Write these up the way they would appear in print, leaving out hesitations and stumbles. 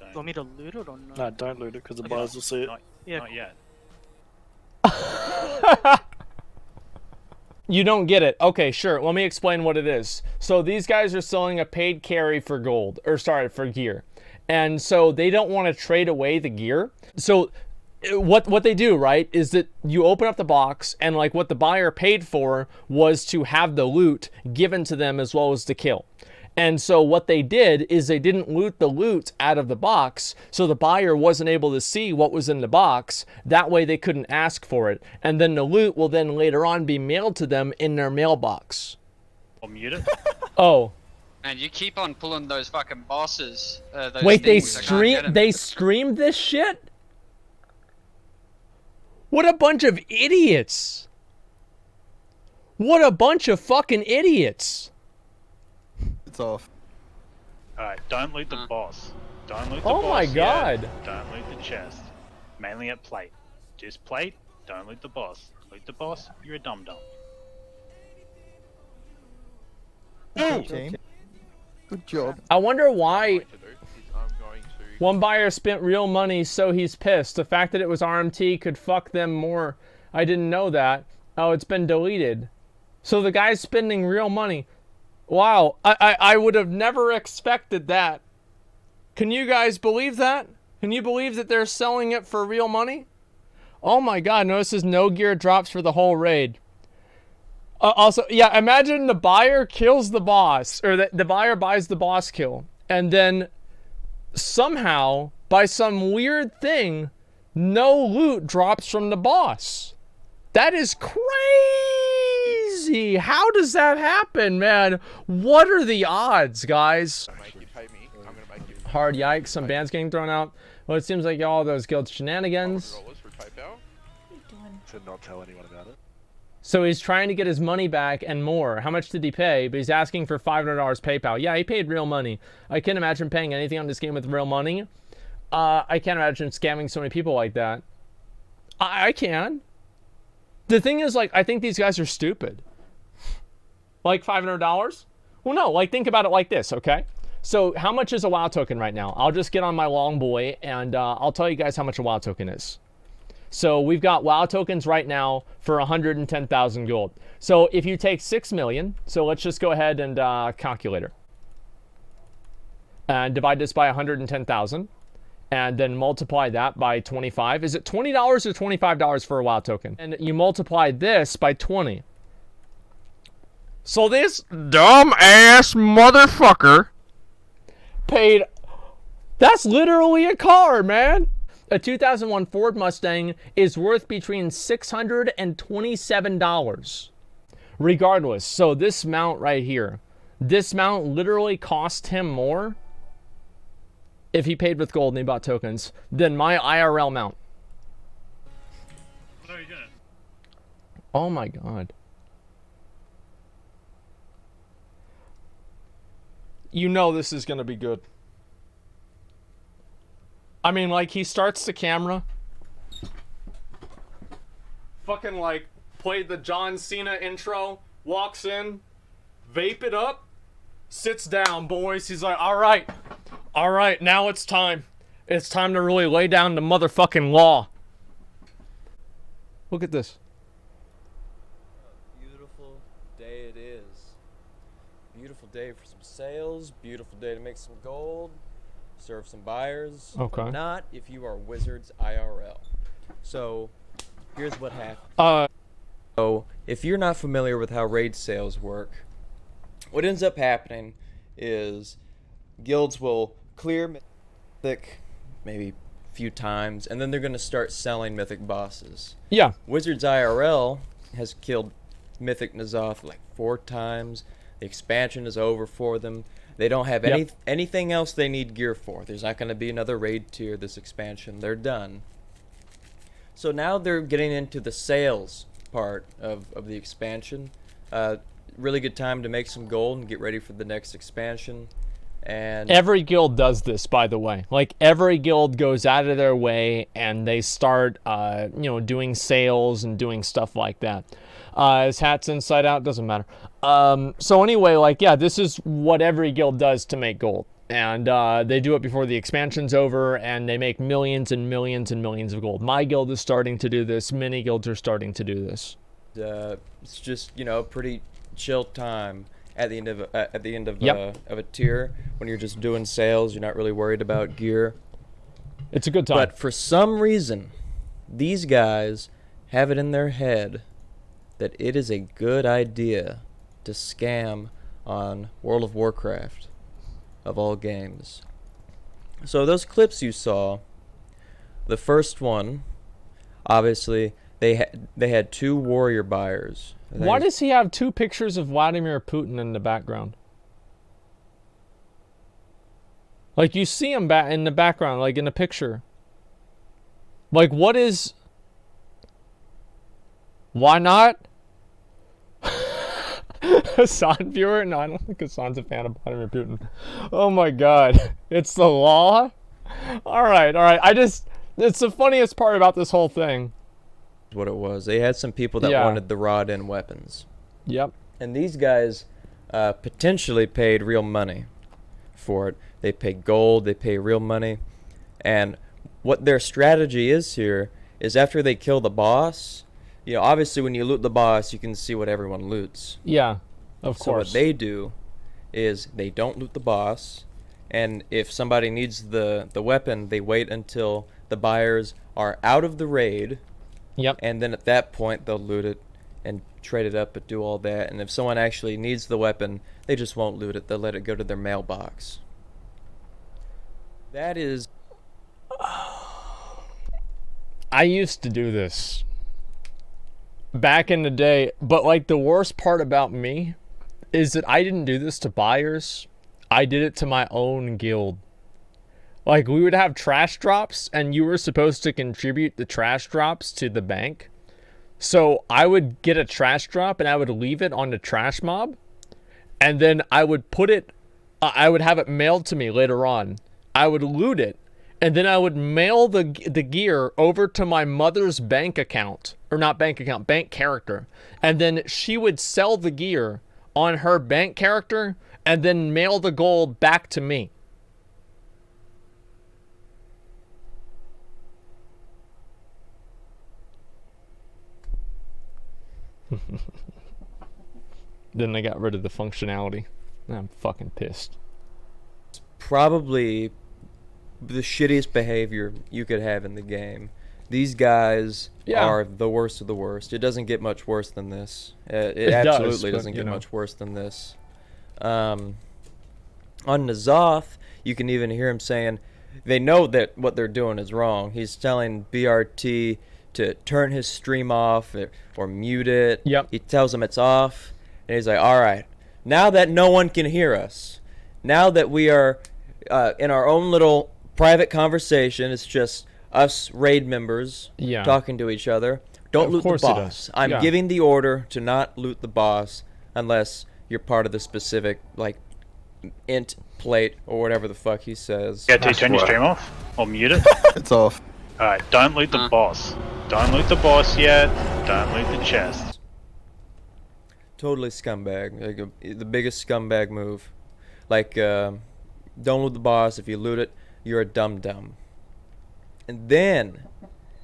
don't. You want me to loot it or not? No, don't loot it because the buyers will see it. Not yet. You don't get it. Okay, sure. Let me explain what it is. So these guys are selling a paid carry for gold, or sorry, for gear. And so they don't want to trade away the gear. So what they do, right, is that you open up the box and like what the buyer paid for was to have the loot given to them as well as the kill. And so what they did is they didn't loot the loot out of the box, so the buyer wasn't able to see what was in the box. That way they couldn't ask for it. And then the loot will then later on be mailed to them in their mailbox. I'll mute it. Oh. And you keep on pulling those fucking bosses. Those Wait, they things, streamed this shit? What a bunch of idiots. What a bunch of fucking idiots. It's off. Alright, don't loot the boss. Don't loot the boss. Oh my god. Yet. Don't loot the chest. Mainly at plate. Just plate, don't loot the boss. Loot the boss, you're a dum-dum. Okay. Good job. I wonder why one buyer spent real money, so he's pissed. The fact that it was RMT could fuck them more. I didn't know that. Oh, it's been deleted. So the guy's spending real money. Wow, I would have never expected that. Can you guys believe that? Can you believe that they're selling it for real money? Oh my god, notices no gear drops for the whole raid. Also, yeah, imagine the buyer kills the boss, or the buyer buys the boss kill, and then somehow, by some weird thing, no loot drops from the boss. That is crazy! How does that happen, man? What are the odds, guys? Hard yikes, some bans getting thrown out. Well, it seems like all those guild shenanigans. To not tell anyone about it. So he's trying to get his money back and more. How much did he pay? But he's asking for $500 PayPal. Yeah, he paid real money. I can't imagine paying anything on this game with real money. I can't imagine scamming so many people like that. I can. The thing is, like, I think these guys are stupid. Like $500? Well, no, like, think about it like this, okay? So how much is a WoW token right now? I'll just get on my long boy and I'll tell you guys how much a WoW token is. So we've got WoW tokens right now for 110,000 gold. So if you take 6 million, so let's just go ahead and calculator. And divide this by 110,000. And then multiply that by 25. Is it $20 or $25 for a WoW token? And you multiply this by 20. So this dumb-ass motherfucker paid... That's literally a car, man! A 2001 Ford Mustang is worth between $627. Regardless, so this mount right here, this mount literally cost him more if he paid with gold and he bought tokens than my IRL mount. What are you doing? Oh my god. You know this is gonna be good. I mean, like, he starts the camera. Fucking, like, played the John Cena intro. Walks in. Vape it up. Sits down, boys. He's like, alright. Alright, now it's time. It's time to really lay down the motherfucking law. Look at this. Beautiful day it is. Beautiful day for some sales. Beautiful day to make some gold. Serve some buyers. Okay. Not if you are Wizards IRL. So, here's what happened. So, if you're not familiar with how raid sales work, what ends up happening is guilds will clear Mythic maybe a few times, and then they're going to start selling Mythic bosses. Yeah. Wizards IRL has killed Mythic Ny'Alotha like 4 times. The expansion is over for them. They don't have anything else they need gear for. There's not going to be another raid tier this expansion. They're done. So now they're getting into the sales part of the expansion. Really good time to make some gold and get ready for the next expansion. And every guild does this, by the way. Like, every guild goes out of their way and they start, you know, doing sales and doing stuff like that. His hat's inside out, doesn't matter. So anyway, like, yeah, this is what every guild does to make gold. And they do it before the expansion's over, and they make millions and millions and millions of gold. My guild is starting to do this. Many guilds are starting to do this. It's just, you know, a pretty chill time at the end of Yep. of a tier when you're just doing sales. You're not really worried about gear. It's a good time. But for some reason, these guys have it in their head that it is a good idea to scam on World of Warcraft, of all games. So those clips you saw, the first one, obviously, they had 2 warrior buyers. Why does he have 2 pictures of Vladimir Putin in the background? Like, you see him in the background, like in the picture. Like, what is... Why not? Hassan viewer? No, I don't think Hassan's a fan of Vladimir Putin. Oh my god. It's the law? Alright. It's the funniest part about this whole thing. What it was. They had some people that wanted the rod-in weapons. Yep. And these guys potentially paid real money for it. They pay gold, they pay real money. And what their strategy is here is after they kill the boss, you know, obviously when you loot the boss, you can see what everyone loots. Yeah, of So course. what they do is they don't loot the boss, and if somebody needs the weapon, they wait until the buyers are out of the raid. Yep. And then at that point, they'll loot it and trade it up and do all that. And if someone actually needs the weapon, they just won't loot it. They'll let it go to their mailbox. That is... I used to do this back in the day, but like the worst part about me is that I didn't do this to buyers. I did it to my own guild. Like, we would have trash drops, and you were supposed to contribute the trash drops to the bank. So I would get a trash drop, and I would leave it on the trash mob, and then I would put it, I would have it mailed to me later on. I would loot it, and then I would mail the gear over to my mother's bank account. Or not bank account, bank character. And then she would sell the gear on her bank character, and then mail the gold back to me. Then they got rid of the functionality. I'm fucking pissed. probably the shittiest behavior you could have in the game. These guys are the worst of the worst. It doesn't get much worse than this. It absolutely doesn't get much worse than this. On Ny'Alotha, you can even hear him saying, they know that what they're doing is wrong. He's telling BRT to turn his stream off or mute it. Yep. He tells them it's off, and he's like, all right, now that no one can hear us, now that we are in our own little private conversation, it's just us raid members talking to each other. Don't loot the boss. I'm giving the order to not loot the boss unless you're part of the specific, like, int plate or whatever the fuck he says. Yeah, do you turn your stream off or mute it? It's off. Alright, don't loot the boss. Don't loot the boss yet. Don't loot the chest. Totally scumbag. Like the biggest scumbag move. Like, don't loot the boss. If you loot it, you're a dum-dum. And then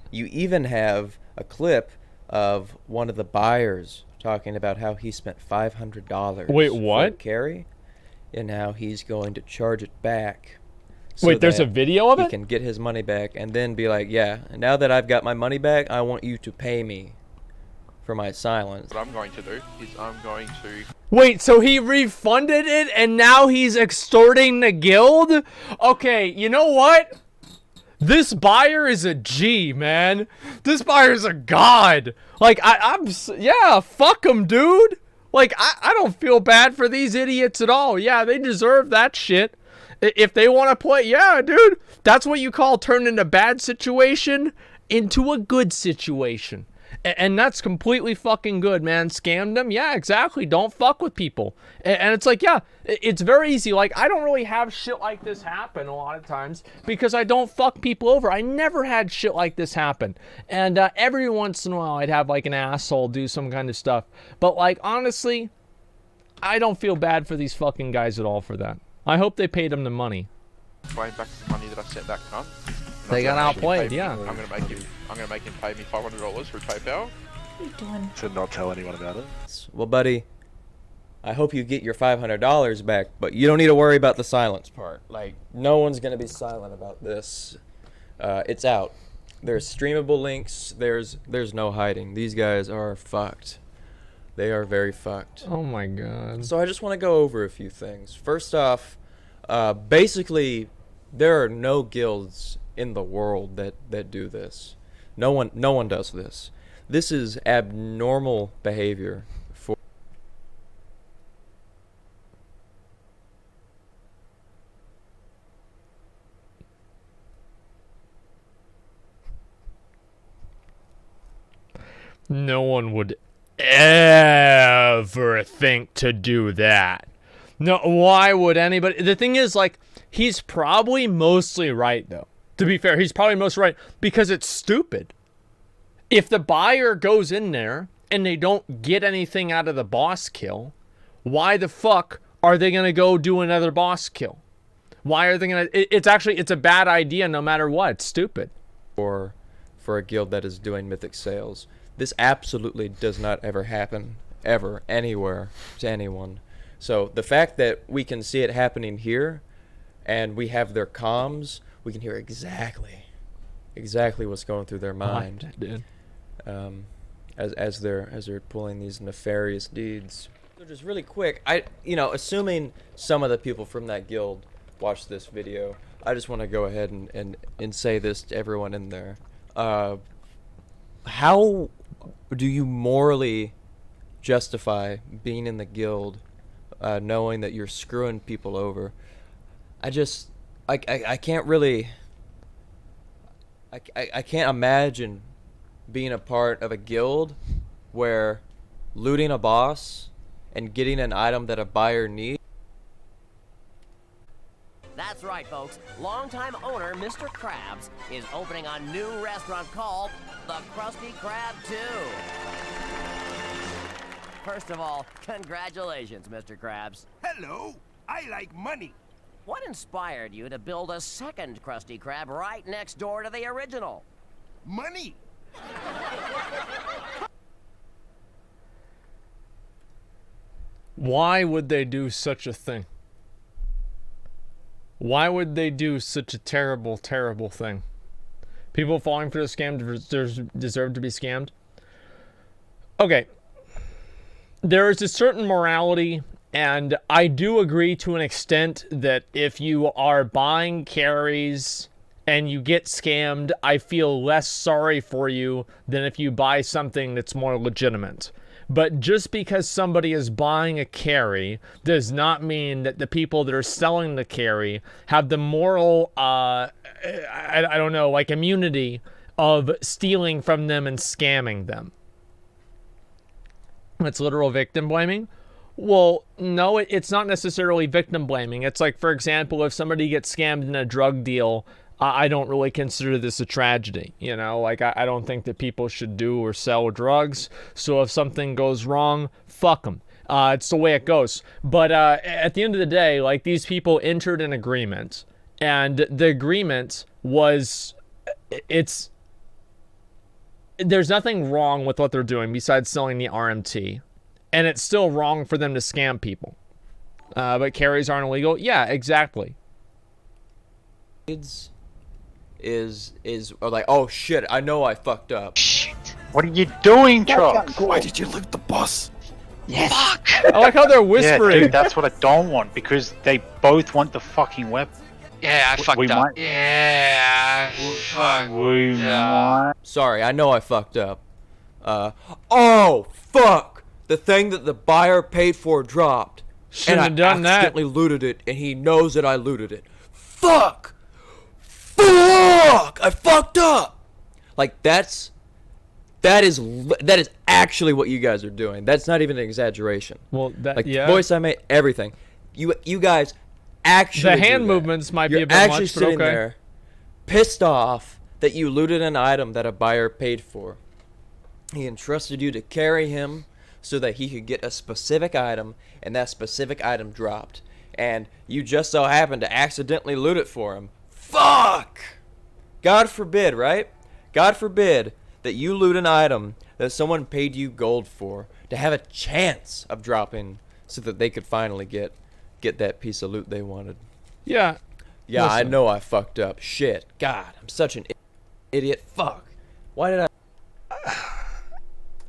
you even have a clip of one of the buyers talking about how he spent $500 Wait, what? for carry, and how he's going to charge it back. Wait, there's a video of it? He can get his money back and then be like, yeah, now that I've got my money back, I want you to pay me for my silence. What I'm going to do is I'm going to... Wait, so he refunded it and now he's extorting the guild? Okay, you know what? This buyer is a G, man. This buyer's a god. Like, yeah, fuck him, dude. Like, I don't feel bad for these idiots at all. Yeah, they deserve that shit. If they want to play, yeah, dude. That's what you call turning a bad situation into a good situation. And that's completely fucking good, man. Scam them? Yeah, exactly. Don't fuck with people. And it's like, yeah, it's very easy. Like, I don't really have shit like this happen a lot of times because I don't fuck people over. I never had shit like this happen. And every once in a while, I'd have, like, an asshole do some kind of stuff. But, like, honestly, I don't feel bad for these fucking guys at all for that. I hope they paid him the money. Paying back the money that I sent that cunt. They got outplayed, Pay me- yeah. I'm gonna make him pay me $500 for Tape Power. What are you doing? To not tell anyone about it. Well, buddy, I hope you get your $500 back, but you don't need to worry about the silence part. Like, no one's gonna be silent about this. It's out. There's streamable links. There's no hiding. These guys are fucked. They are very fucked. Oh my god. So I just want to go over a few things. First off, basically, there are no guilds in the world that do this. No one does this. This is abnormal behavior for. No one would ever think to do that. No, why would anybody? The thing is, like, he's probably mostly right, though. To be fair, he's probably most right because it's stupid. If the buyer goes in there and they don't get anything out of the boss kill, why the fuck are they gonna go do another boss kill? Why are they gonna? It's a bad idea no matter what. It's stupid. For a guild that is doing mythic sales. This absolutely does not ever happen, ever, anywhere, to anyone. So the fact that we can see it happening here, and we have their comms, we can hear exactly what's going through their mind, Dude. as they're pulling these nefarious deeds. So just really quick, assuming some of the people from that guild watch this video, I just want to go ahead and say this to everyone in there. How do you morally justify being in the guild, knowing that you're screwing people over? I can't really. I can't imagine being a part of a guild where looting a boss and getting an item that a buyer needs. That's right, folks. Longtime owner Mr. Krabs is opening a new restaurant called the Krusty Krab 2. First of all, congratulations, Mr. Krabs. Hello, I like money. What inspired you to build a second Krusty Krab right next door to the original? Money. Why would they do such a thing? Why would they do such a terrible, terrible thing? People falling for the scam deserve to be scammed. Okay. There is a certain morality, and I do agree to an extent that if you are buying carries and you get scammed, I feel less sorry for you than if you buy something that's more legitimate. But just because somebody is buying a carry does not mean that the people that are selling the carry have the moral, I don't know, like immunity of stealing from them and scamming them. It's literal victim blaming. Well, no, it's not necessarily victim blaming. It's like, for example, if somebody gets scammed in a drug deal, I don't really consider this a tragedy, you know? Like, I don't think that people should do or sell drugs. So if something goes wrong, fuck them. It's the way it goes. But at the end of the day, like, these people entered an agreement. And the agreement was... There's nothing wrong with what they're doing besides selling the RMT. And it's still wrong for them to scam people. But carries aren't illegal? Yeah, exactly. Is like, oh shit, I know I fucked up. Shit. What are you doing, Trox? Why did you loot the boss? Yes. Fuck! I like how they're whispering. Yeah, dude, that's what I don't want, because they both want the fucking weapon. Yeah, I fucked we up. might- Yeah, fuck. We might... Sorry, I know I fucked up. Oh fuck! The thing that the buyer paid for dropped, Shouldn't have and done I that. accidentally looted it, and he knows that I looted it. Fuck! Fuck! I fucked up. Like that is actually what you guys are doing. That's not even an exaggeration. Well, that, Like yeah. voice I made, everything. You guys actually The hand do that. movements might You're be a bit actually much, but sitting okay. there, pissed off that you looted an item that a buyer paid for. He entrusted you to carry him so that he could get a specific item, and that specific item dropped. and you just so happen to accidentally loot it for him. Fuck! God forbid, right? God forbid that you loot an item that someone paid you gold for to have a chance of dropping so that they could finally get that piece of loot they wanted. Yeah. Yeah, Listen. I know I fucked up. Shit. God, I'm such an idiot. Fuck. Why did I...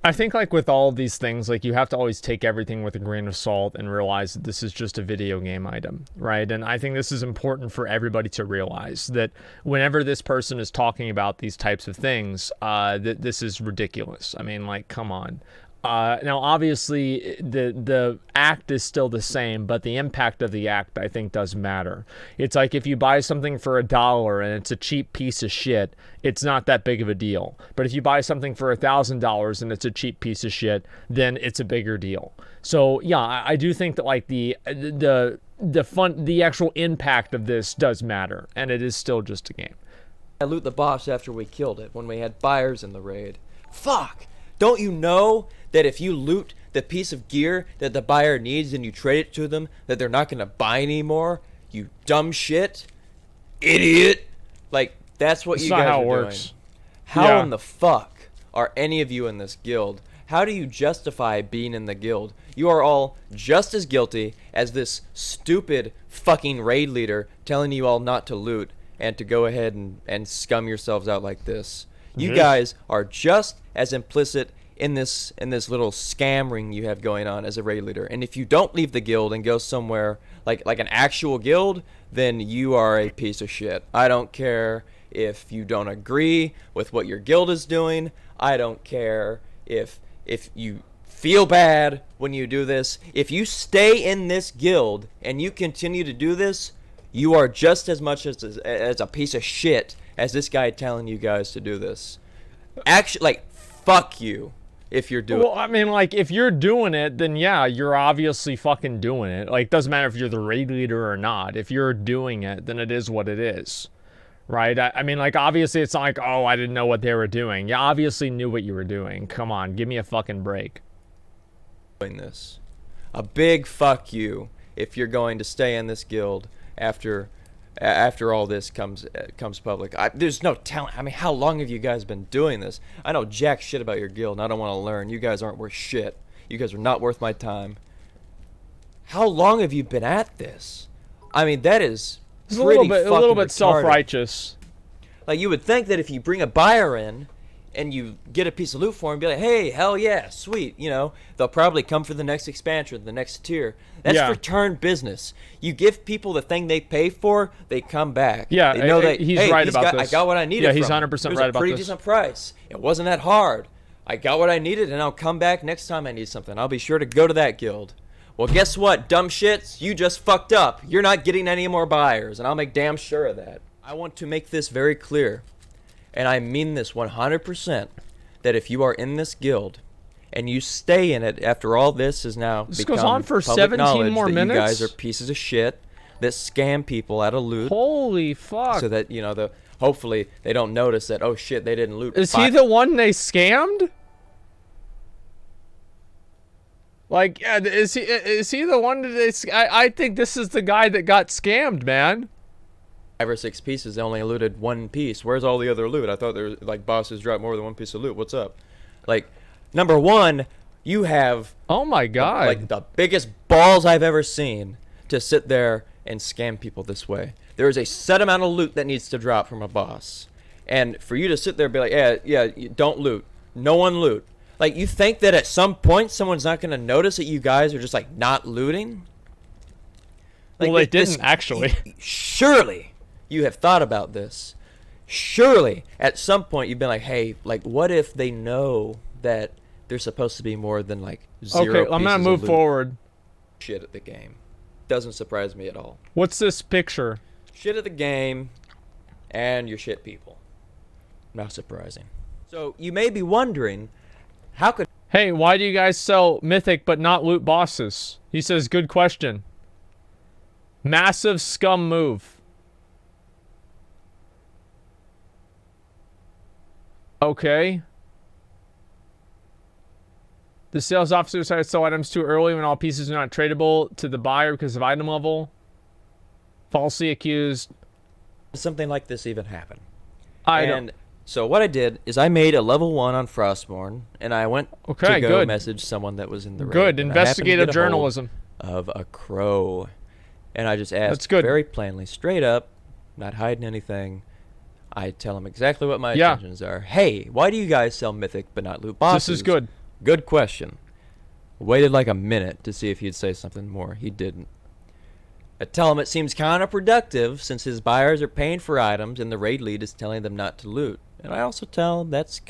I think like with all of these things, like you have to always take everything with a grain of salt and realize that this is just a video game item, right? And I think this is important for everybody to realize that whenever this person is talking about these types of things, that this is ridiculous. I mean, like, come on. Now, obviously, the act is still the same, but the impact of the act, I think, does matter. It's like if you buy something for $1 and it's a cheap piece of shit, it's not that big of a deal. But if you buy something for $1,000 and it's a cheap piece of shit, then it's a bigger deal. So, yeah, I do think that like the actual impact of this does matter, and it is still just a game. I loot the boss after we killed it when we had buyers in the raid. Fuck! Don't you know that if you loot the piece of gear that the buyer needs and you trade it to them, that they're not going to buy anymore? You dumb shit. Idiot. Like, that's what you guys are doing. How in the fuck are any of you in this guild? How do you justify being in the guild? You are all just as guilty as this stupid fucking raid leader telling you all not to loot and to go ahead and scum yourselves out like this. You guys are just as implicit in this little scam ring you have going on as a raid leader. And if you don't leave the guild and go somewhere like an actual guild, then you are a piece of shit. I don't care if you don't agree with what your guild is doing. I don't care if you feel bad when you do this. If you stay in this guild and you continue to do this, you are just as much as a piece of shit as this guy telling you guys to do this. Actually, like, fuck you if you're doing it. Well, I mean, like, if you're doing it, then yeah, you're obviously fucking doing it. Like, doesn't matter if you're the raid leader or not. If you're doing it, then it is what it is. Right? I mean, like, obviously it's not like, oh, I didn't know what they were doing. You obviously knew what you were doing. Come on, give me a fucking break. This. A big fuck you if you're going to stay in this guild after all this comes public. There's no talent. I mean, how long have you guys been doing this? I know jack shit about your guild, and I don't want to learn. You guys aren't worth shit. You guys are not worth my time. How long have you been at this? I mean, that is it's a little bit self-righteous. Like, you would think that if you bring a buyer in and you get a piece of loot for him, be like, hey, hell yeah, sweet, you know, they'll probably come for the next expansion, the next tier. That's return business. You give people the thing they pay for, they come back. Yeah, they know that, he's hey, right about this. I got what I needed. Yeah, he's from 100% right about this. It was a pretty decent price. It wasn't that hard. I got what I needed, and I'll come back next time I need something. I'll be sure to go to that guild. Well, guess what, dumb shits? You just fucked up. You're not getting any more buyers, and I'll make damn sure of that. I want to make this very clear, and I mean this 100%, that if you are in this guild and you stay in it after all this has now become goes on for public 17 more that minutes? you guys are pieces of shit that scam people out of loot. Holy fuck. So that, you know, hopefully they don't notice that, oh shit, they didn't loot. Is he the one they scammed? Like, yeah, is he the one that they... I think this is the guy that got scammed, man. 5 or 6 pieces, they only looted 1 piece. Where's all the other loot? I thought there was, like, bosses drop more than 1 piece of loot. What's up? Like, number one, you have... Oh my god. Like, the biggest balls I've ever seen to sit there and scam people this way. There is a set amount of loot that needs to drop from a boss. And for you to sit there and be like, yeah, don't loot. No one loot. Like, you think that at some point someone's not going to notice that you guys are just, like, not looting? Like, well, they didn't, actually. Surely you have thought about this. Surely at some point you've been like, hey, like, what if they know that there's supposed to be more than, like, 0 Okay, I'm going to move forward. Shit at the game. Doesn't surprise me at all. What's this picture? Shit at the game and your shit people. Not surprising. So you may be wondering, how could... Hey, why do you guys sell Mythic but not loot bosses? He says, good question. Massive scum move. Okay. The sales officer decided to sell items too early when all pieces are not tradable to the buyer because of item level. Falsely accused. Something like this even happen. And so what I did is I made a level 1 on Frostmourne, and I went to go message someone that was in the raid. Good, and I happened to investigative get a hold journalism. of a crow, and I just asked That's good. very plainly, straight up, not hiding anything. I tell him exactly what my intentions are. Hey, why do you guys sell mythic but not loot bosses? This is good. Good question. Waited like a minute to see if he'd say something more. He didn't. I tell him it seems counterproductive since his buyers are paying for items and the raid lead is telling them not to loot. And I also tell him that's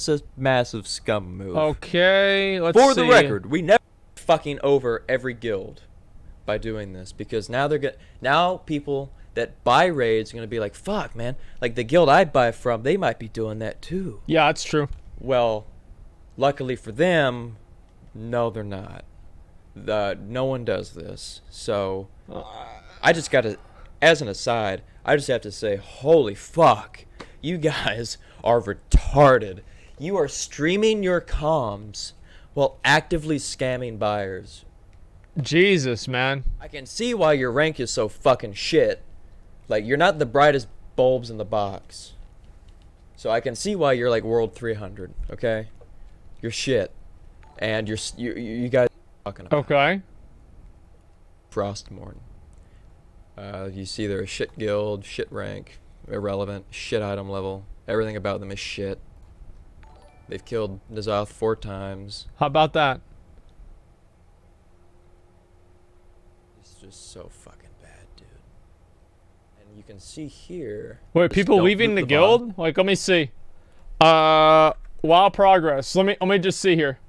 a massive scum move. Okay, let's see. For the record, we never fucking over every guild by doing this, because now people that buy raids are gonna be like, fuck, man, like the guild I buy from, they might be doing that too. Yeah, that's true. Well, luckily for them, no, they're not. No one does this. So I just gotta, as an aside, I just have to say, holy fuck, you guys are retarded. You are streaming your comms while actively scamming buyers. Jesus, man. I can see why your rank is so fucking shit. Like, you're not the brightest bulbs in the box. So I can see why you're like world 300, okay? You're shit. And you guys are fucking about. Okay. Frostmourne. You see they're a shit guild, shit rank, irrelevant, shit item level. Everything about them is shit. They've killed Ny'Alotha 4 times. How about that? It's just so fucking bad, dude. And you can see here. Wait, people don't leaving loot the the guild? Like, let me see. WoW progress. Let me just see here.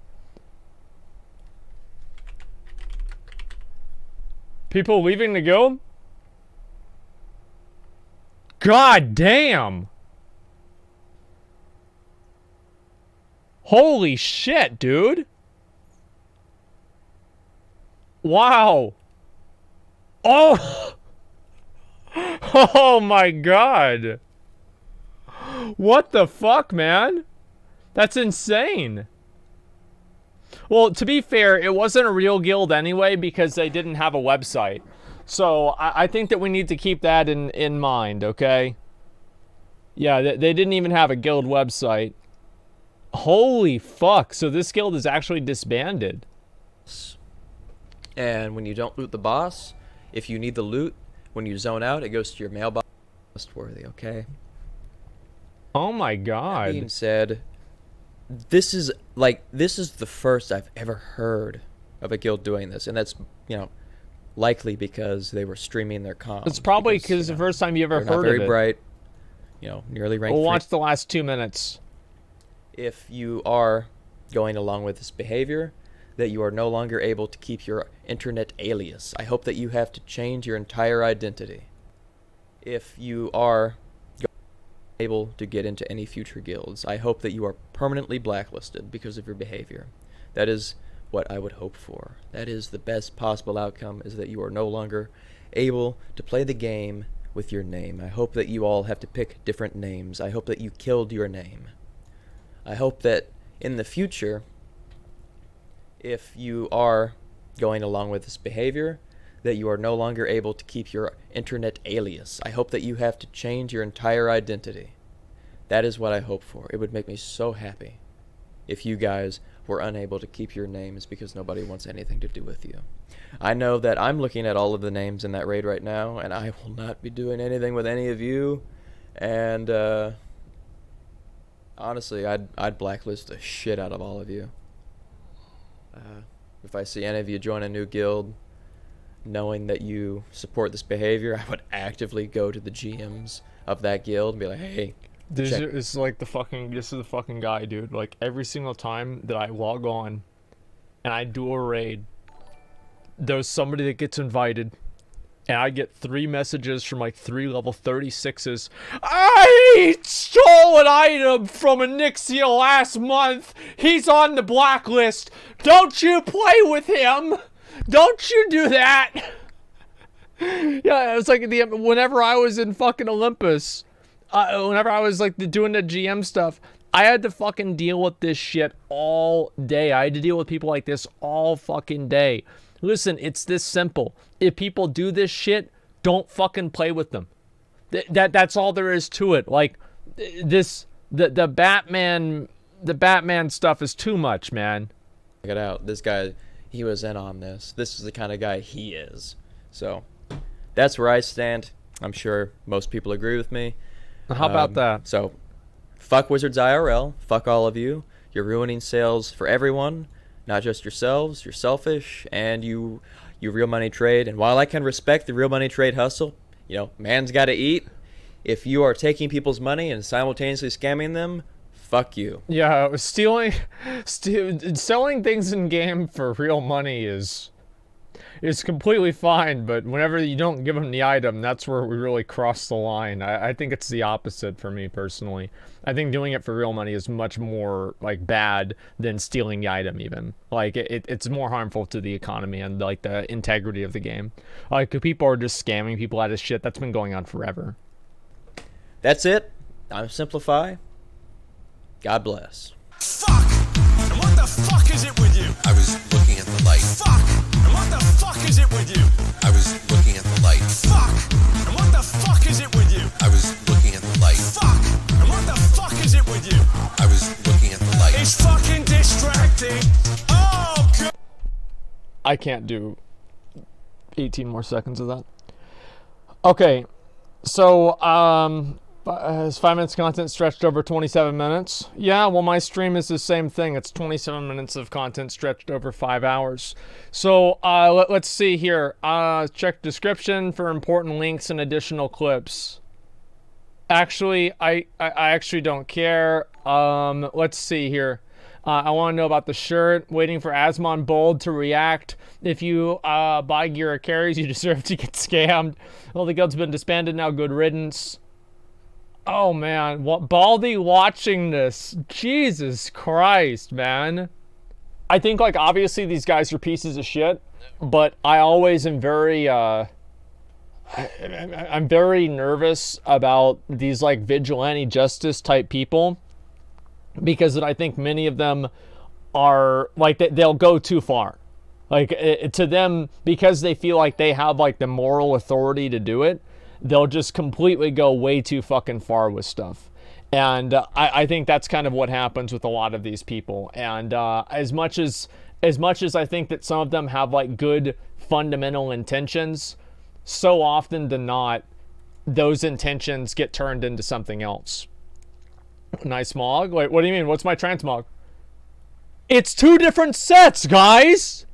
People leaving the guild? God damn. Holy shit, dude. Wow. Oh. Oh my god. What the fuck, man? That's insane. Well, to be fair, it wasn't a real guild anyway because they didn't have a website. So I think that we need to keep that in mind, okay? Yeah, they didn't even have a guild website. Holy fuck. So this guild is actually disbanded. And when you don't loot the boss, if you need the loot, when you zone out, it goes to your mailbox. Trustworthy, okay? Oh my That god. being said, this is the first I've ever heard of a guild doing this, and that's, likely because they were streaming their comms. It's probably because the first time you ever they're not heard very of it. bright, nearly ranked. We'll 3. watch the last 2 minutes. If you are going along with this behavior, that you are no longer able to keep your internet alias. I hope that you have to change your entire identity. If you are able to get into any future guilds, I hope that you are permanently blacklisted because of your behavior. That is what I would hope for. That is the best possible outcome, is that you are no longer able to play the game with your name. I hope that you all have to pick different names. I hope that you killed your name. I hope that in the future, if you are going along with this behavior, that you are no longer able to keep your internet alias. I hope that you have to change your entire identity. That is what I hope for. It would make me so happy if you guys were unable to keep your names because nobody wants anything to do with you. I know that I'm looking at all of the names in that raid right now, and I will not be doing anything with any of you. And honestly, I'd blacklist the shit out of all of you. If I see any of you join a new guild, knowing that you support this behavior, I would actively go to the GMs of that guild and be like, hey, This is the fucking guy, dude. Like, every single time that I log on and I do a raid, there's somebody that gets invited, and I get 3 messages from like 3 level 36s. I stole an item from a Nixia last month. He's on the blacklist. Don't you play with him. Don't you do that. Yeah, it was like whenever I was in fucking Olympus, whenever I was like doing the GM stuff, I had to fucking deal with this shit all day. I had to deal with people like this all fucking day. Listen, it's this simple. If people do this shit, don't fucking play with them. That's all there is to it. Like the Batman stuff is too much, man. Check it out. This guy, he was in on this. This is the kind of guy he is. So that's where I stand. I'm sure most people agree with me. How about that? So fuck Wizards IRL. Fuck all of you. You're ruining sales for everyone, not just yourselves. You're selfish, and you real money trade. And while I can respect the real money trade hustle, you know, man's got to eat. If you are taking people's money and simultaneously scamming them, fuck you. Yeah, selling things in game for real money is completely fine, but whenever you don't give them the item, that's where we really cross the line. I think it's the opposite for me personally. I think doing it for real money is much more like bad than stealing the item even. Like it's more harmful to the economy and like the integrity of the game. Like people are just scamming people out of shit. That's been going on forever. That's it. I'm Simplify. God bless. Fuck! And what the fuck is it with you? I was looking at the light. Fuck! And what the fuck is it with you? I was looking at the light. Fuck! And what the fuck is it with you? I was looking at the light. Fuck! And what the fuck is it with you? I was looking at the light. It's fucking distracting. Oh, God. I can't do 18 more seconds of that. Okay, so has 5 minutes content stretched over 27 minutes? Yeah, well, my stream is the same thing. It's 27 minutes of content stretched over 5 hours. So let's see here. Check description for important links and additional clips. Actually, I actually don't care. Let's see here. I want to know about the shirt. Waiting for Asmongold to react. If you buy gear or carries, you deserve to get scammed. Well, the guild's been disbanded now. Good riddance. Oh, man. Baldy watching this. Jesus Christ, man. I think, like, obviously these guys are pieces of shit, but I always am very, I'm very nervous about these, like, vigilante justice type people, because I think many of them are, like, they'll go too far. Like, to them, because they feel like they have, like, the moral authority to do it, they'll just completely go way too fucking far with stuff. And I think that's kind of what happens with a lot of these people. And as much as I think that some of them have like good fundamental intentions, so often than not, those intentions get turned into something else. Nice Mog? Wait, what do you mean? What's my transmog? It's 2 different sets, guys!